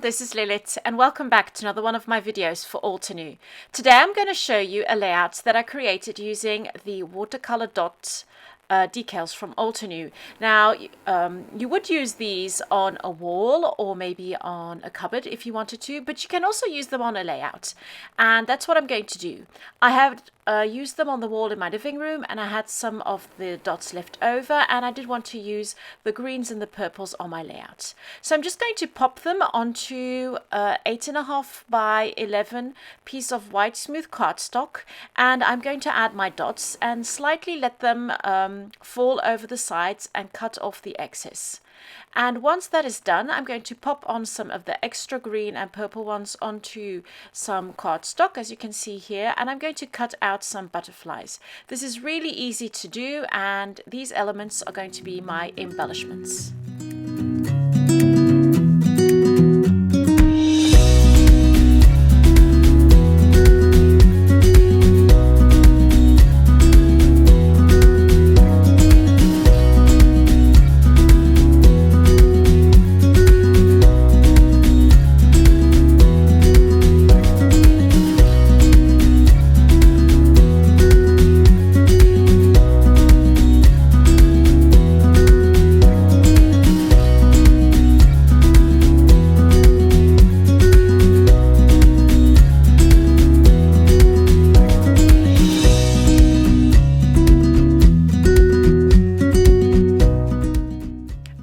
this is Lilith and welcome back to another one of my videos for Altenew. Today I'm going to show you a layout that I created using the watercolor dot decals from Altenew. Now you would use these on a wall or maybe on a cupboard if you wanted to, but you can also use them on a layout, and that's what I'm going to do. I have used them on the wall in my living room, and I had some of the dots left over, and I did want to use the greens and the purples on my layout. So I'm just going to pop them onto 8.5 by 11 piece of white smooth cardstock, and I'm going to add my dots and slightly let them fall over the sides and cut off the excess. And once that is done, I'm going to pop on some of the extra green and purple ones onto some cardstock, as you can see here, and I'm going to cut out some butterflies. This is really easy to do, and these elements are going to be my embellishments.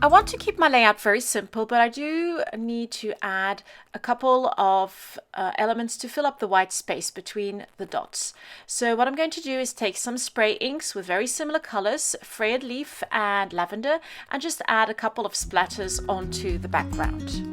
I want to keep my layout very simple, but I do need to add a couple of elements to fill up the white space between the dots. So what I'm going to do is take some spray inks with very similar colors, frayed leaf and lavender, and just add a couple of splatters onto the background.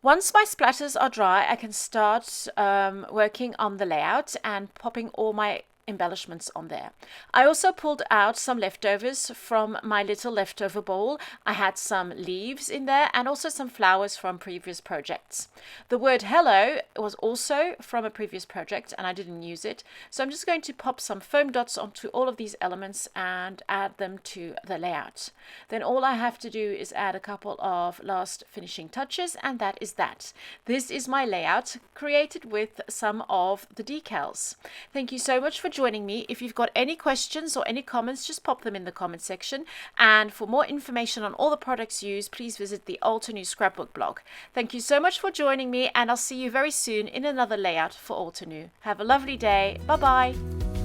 Once my splatters are dry, I can start working on the layout and popping all my embellishments on there. I also pulled out some leftovers from my little leftover bowl. I had some leaves in there and also some flowers from previous projects. The word hello was also from a previous project and I didn't use it. So I'm just going to pop some foam dots onto all of these elements and add them to the layout. Then all I have to do is add a couple of last finishing touches, and that is that. This is my layout created with some of the decals. Thank you so much for joining me. If you've got any questions or any comments, just pop them in the comment section. And for more information on all the products used, please visit the Altenew Scrapbook blog. Thank you so much for joining me, and I'll see you very soon in another layout for Altenew. Have a lovely day. Bye bye.